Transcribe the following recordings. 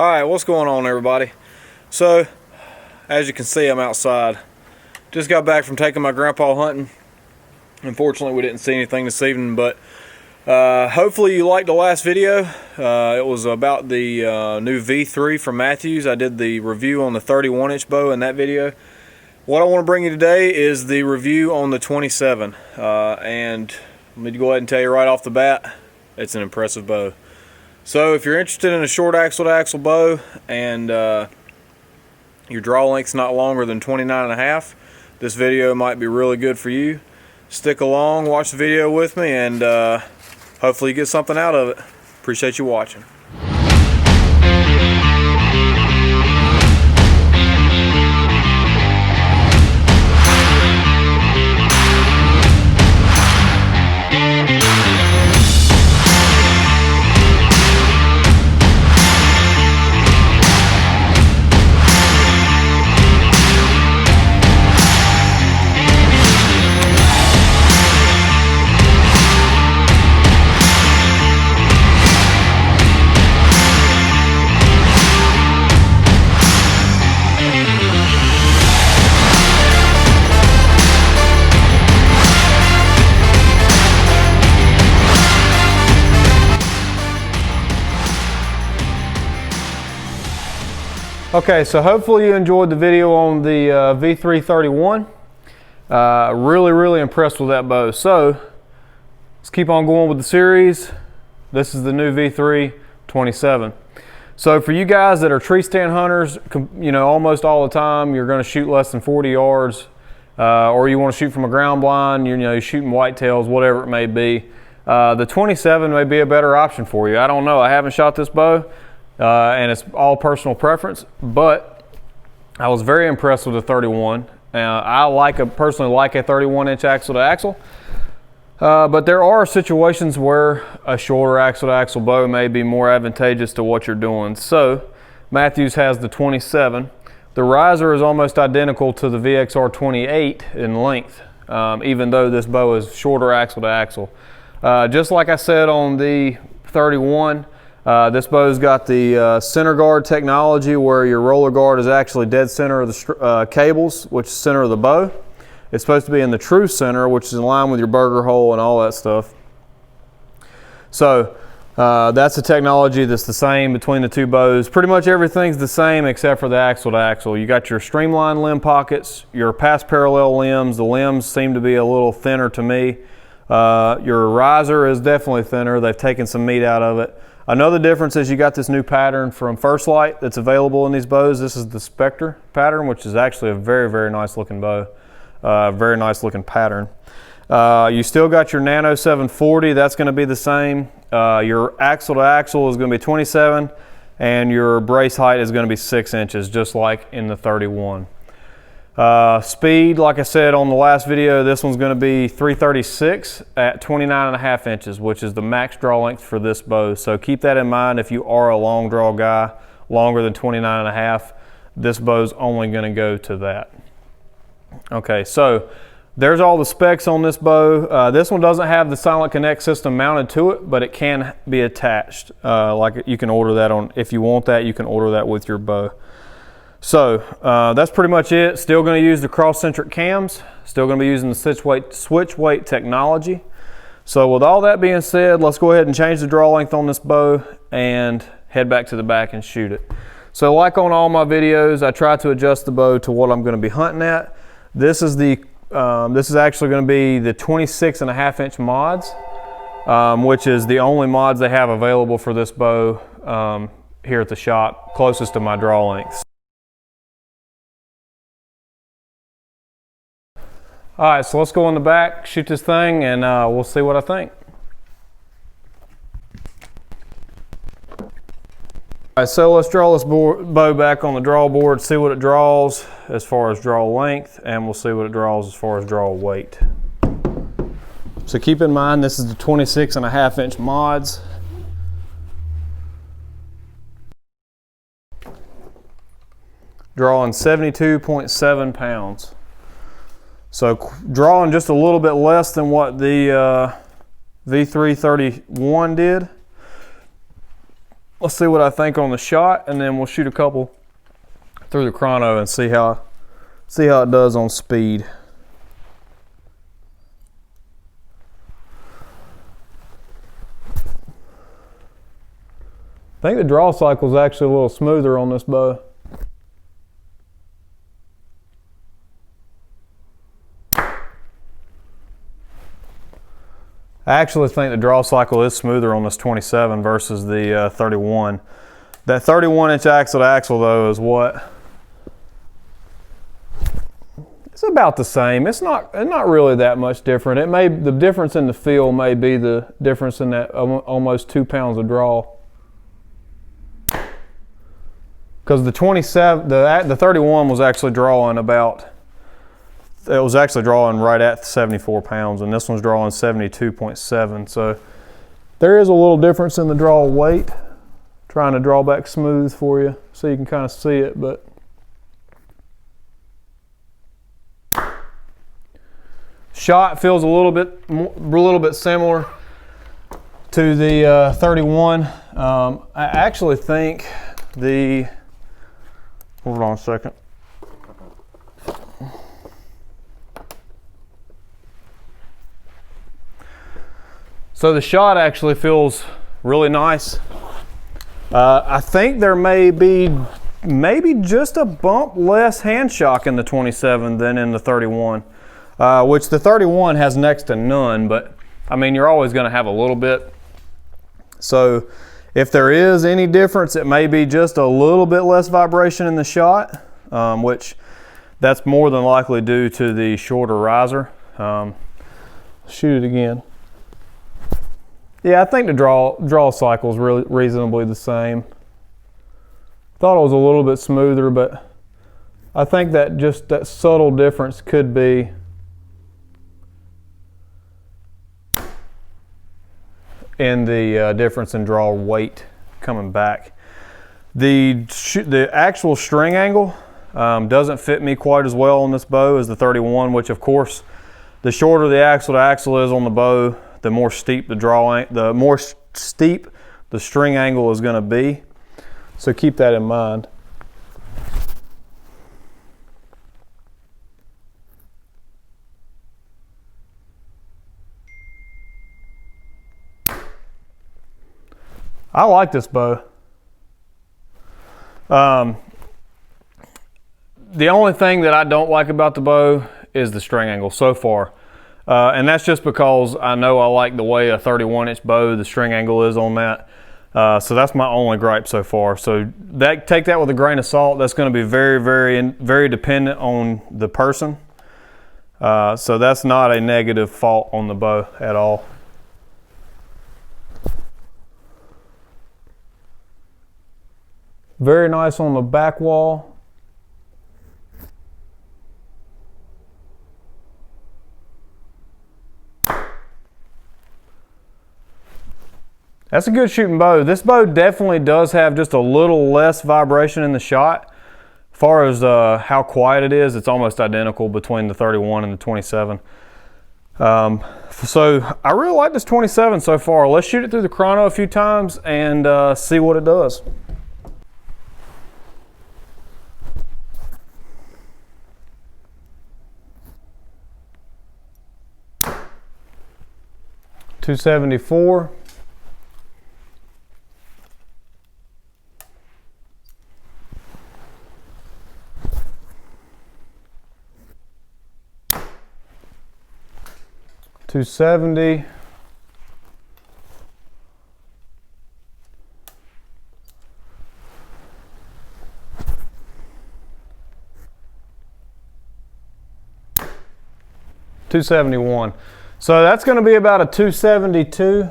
Alright, what's going on, everybody? So, as you can see, I'm outside. Just got back from taking my grandpa hunting. Unfortunately, we didn't see anything this evening, but hopefully you liked the last video. It was about the new V3 from Mathews. I did the review on the 31-inch bow in that video. What I want to bring you today is the review on the 27. And let me go ahead and tell you right off the bat, it's an impressive bow. So if you're interested in a short axle to axle bow and your draw length's not longer than 29.5, this video might be really good for you. Stick along, watch the video with me, and hopefully you get something out of it. Appreciate you watching. Okay, so hopefully you enjoyed the video on the V331. Really impressed with that bow. So let's keep on going with the series. This is the new V327. So for you guys that are tree stand hunters, you know, almost all the time you're going to shoot less than 40 yards, or you want to shoot from a ground blind, you know, you're shooting whitetails, whatever it may be. The 27 may be a better option for you. I don't know. I haven't shot this bow. And it's all personal preference, but I was very impressed with the 31. I personally like a 31-inch axle to axle, but there are situations where a shorter axle to axle bow may be more advantageous to what you're doing. So Mathews has the 27. The riser is almost identical to the VXR 28 in length, even though this bow is shorter axle to axle. Just like I said on the 31, this bow's got the center guard technology where your roller guard is actually dead center of the cables, which is center of the bow. It's supposed to be in the true center, which is in line with your burger hole and all that stuff. So that's a technology that's the same between the two bows. Pretty much everything's the same except for the axle to axle. You got your streamlined limb pockets, your pass parallel limbs. The limbs seem to be a little thinner to me. Your riser is definitely thinner. They've taken some meat out of it. Another difference is you got this new pattern from First Light that's available in these bows. This is the Spectre pattern, which is actually a very nice looking bow. Very nice looking pattern. You still got your Nano 740. That's going to be the same. Your axle to axle is going to be 27, and your brace height is going to be 6 inches, just like in the 31. Speed, like I said on the last video, this one's going to be 336 at 29.5 inches, which is the max draw length for this bow. So keep that in mind if you are a long draw guy, longer than 29.5. This bow's only going to go to that. Okay, so there's all the specs on this bow. This one doesn't have the Silent Connect system mounted to it, but it can be attached. Like you can order that on, if you want that, you can order that with your bow. So that's pretty much it. Still going to use the cross-centric cams. Still going to be using the switch weight technology. So with all that being said, let's go ahead and change the draw length on this bow and head back to the back and shoot it. So like on all my videos, I try to adjust the bow to what I'm going to be hunting at. This is actually going to be the 26.5-inch mods, which is the only mods they have available for this bow here at the shop, closest to my draw length. All right, so let's go in the back, shoot this thing, and we'll see what I think. All right, so let's draw this bow back on the draw board, see what it draws as far as draw length, and we'll see what it draws as far as draw weight. So keep in mind, this is the 26.5-inch mods. Drawing 72.7 pounds. So drawing just a little bit less than what the V331 did. let's see what I think on the shot, and then we'll shoot a couple through the chrono and see how it does on speed. I think the draw cycle is actually a little smoother on this bow. I actually think the draw cycle is smoother on this 27 versus the 31. That 31-inch axle to axle though is what? It's about the same. It's not really that much different. The difference in the feel may be the difference in that almost 2 pounds of draw. Because the 27, the 31 was actually drawing right at 74 pounds, and this one's drawing 72.7. So there is a little difference in the draw weight. Trying to draw back smooth for you so you can kind of see it, but shot feels a little bit similar to the 31. I actually think hold on a second. So the shot actually feels really nice. I think there may be just a bump less hand shock in the 27 than in the 31, which the 31 has next to none, but I mean, you're always going to have a little bit. So if there is any difference, it may be just a little bit less vibration in the shot, which that's more than likely due to the shorter riser. Shoot it again. Yeah, I think the draw cycle is really reasonably the same. Thought it was a little bit smoother, but I think that just that subtle difference could be in the difference in draw weight coming back. The actual string angle doesn't fit me quite as well on this bow as the 31, which of course, the shorter the axle to axle is on the bow, the more steep the string angle is going to be. So keep that in mind. I like this bow. The only thing that I don't like about the bow is the string angle so far. And that's just because I know I like the way a 31-inch bow, the string angle is on that. So that's my only gripe so far. So take that with a grain of salt. That's going to be very, very, very dependent on the person. So that's not a negative fault on the bow at all. Very nice on the back wall. That's a good shooting bow. This bow definitely does have just a little less vibration in the shot. As far as how quiet it is, it's almost identical between the 31 and the 27. So I really like this 27 so far. Let's shoot it through the chrono a few times and see what it does. .274. .270. .271. So that's going to be about a 272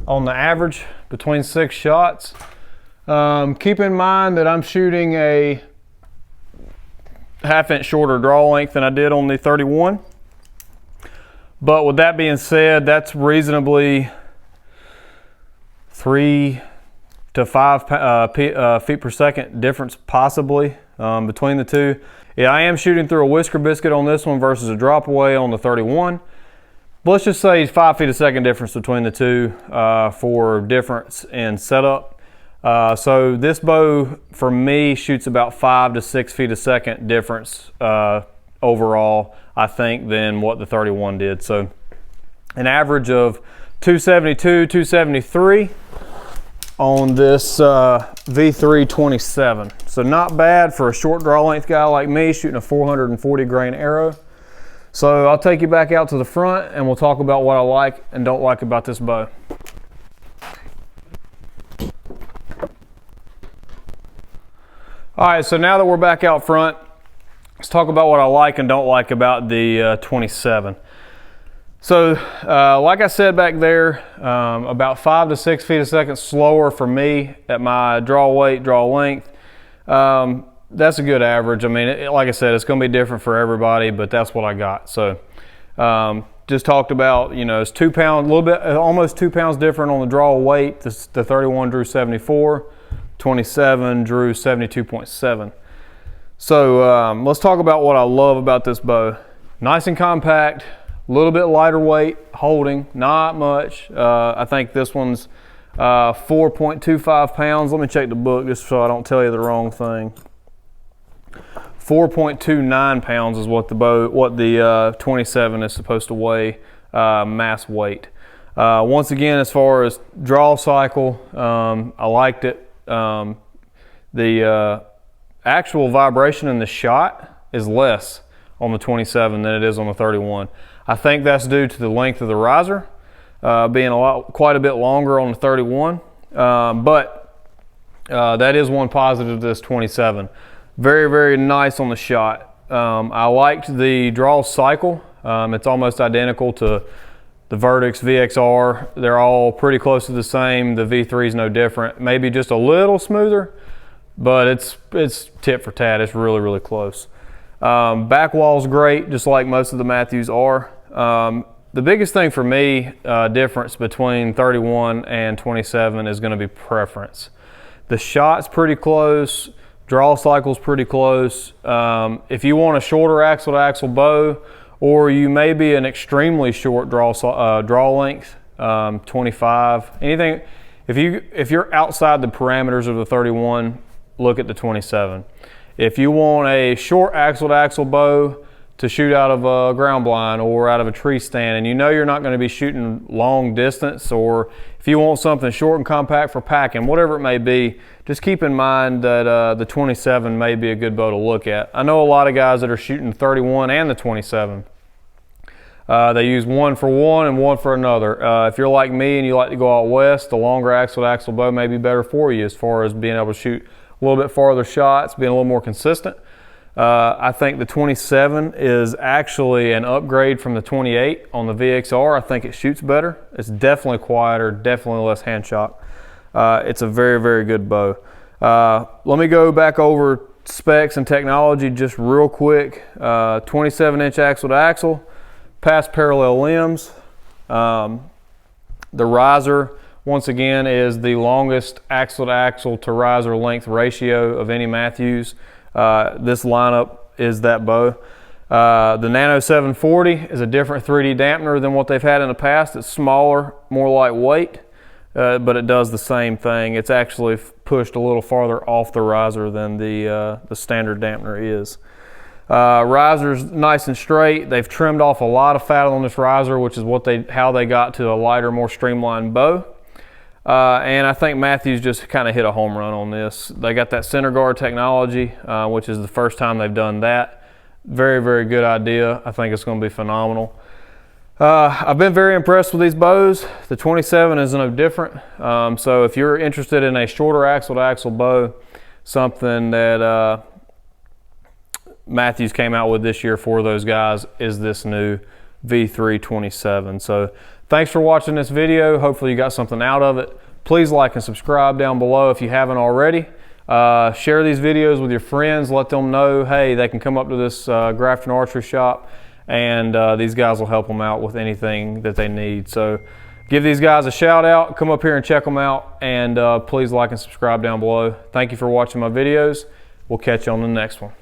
on the average between 6 shots. Keep in mind that I'm shooting a ½ inch shorter draw length than I did on the 31. But with that being said, that's reasonably 3 to 5 feet per second difference possibly between the two. Yeah, I am shooting through a whisker biscuit on this one versus a drop away on the 31. But let's just say 5 feet a second difference between the two for difference in setup. So this bow for me shoots about 5 to 6 feet a second difference overall, I think, than what the 31 did. So an average of 272, 273 on this V3 27. So not bad for a short draw length guy like me shooting a 440 grain arrow. So I'll take you back out to the front and we'll talk about what I like and don't like about this bow. All right, so now that we're back out front, let's talk about what I like and don't like about the 27. So like I said back there, about 5 to 6 feet a second slower for me at my draw weight, draw length. That's a good average. I mean, like I said, it's going to be different for everybody, but that's what I got. So just talked about, you know, it's 2 pounds, a little bit, almost 2 pounds different on the draw weight. The 31 drew 74, 27 drew 72.7. So let's talk about what I love about this bow. Nice and compact, a little bit lighter weight holding, not much. I think this one's 4.25 pounds. Let me check the book just so I don't tell you the wrong thing. 4.29 pounds is what the 27 is supposed to weigh, mass weight. Once again, as far as draw cycle, I liked it. The actual vibration in the shot is less on the 27 than it is on the 31. I think that's due to the length of the riser being quite a bit longer on the 31, but that is one positive to this 27. Very, very nice on the shot. I liked the draw cycle. It's almost identical to the Verdict's VXR. They're all pretty close to the same. The V3 is no different. Maybe just a little smoother, but it's tit for tat. It's really, really close. Back wall's great, just like most of the Mathews are. The biggest thing for me, difference between 31 and 27 is going to be preference. The shot's pretty close. Draw cycle's pretty close. If you want a shorter axle-to-axle bow, or you may be an extremely short draw length, 25, anything. If you're outside the parameters of the 31, look at the 27. If you want a short axle-to-axle bow to shoot out of a ground blind or out of a tree stand, and you know you're not going to be shooting long distance, or if you want something short and compact for packing, whatever it may be, just keep in mind that the 27 may be a good bow to look at. I know a lot of guys that are shooting 31 and the 27. They use one for one and one for another. If you're like me and you like to go out west, the longer axle-to-axle bow may be better for you as far as being able to shoot a little bit farther shots, being a little more consistent. I think the 27 is actually an upgrade from the 28 on the VXR. I think it shoots better. It's definitely quieter, definitely less hand shock. It's a very, very good bow. Let me go back over specs and technology just real quick. 27-inch axle-to-axle, past parallel limbs. The riser, once again, is the longest axle-to-axle to riser length ratio of any Mathews. This lineup is that bow. The Nano 740 is a different 3D dampener than what they've had in the past. It's smaller, more lightweight, but it does the same thing. It's actually pushed a little farther off the riser than the standard dampener is. Riser's nice and straight. They've trimmed off a lot of fat on this riser, which is how they got to a lighter, more streamlined bow. And I think Mathews just kind of hit a home run on this. They got that center guard technology, which is the first time they've done that. Very, very good idea. I think it's going to be phenomenal. I've been very impressed with these bows. The 27 is no different. So if you're interested in a shorter axle-to-axle bow, something that Mathews came out with this year for those guys is this new V3 27. So thanks for watching this video. Hopefully you got something out of it. Please like and subscribe down below if you haven't already. Share these videos with your friends. Let them know, hey, they can come up to this Grafton archery shop and these guys will help them out with anything that they need. So give these guys a shout out. Come up here and check them out. And please like and subscribe down below. Thank you for watching my videos. We'll catch you on the next one.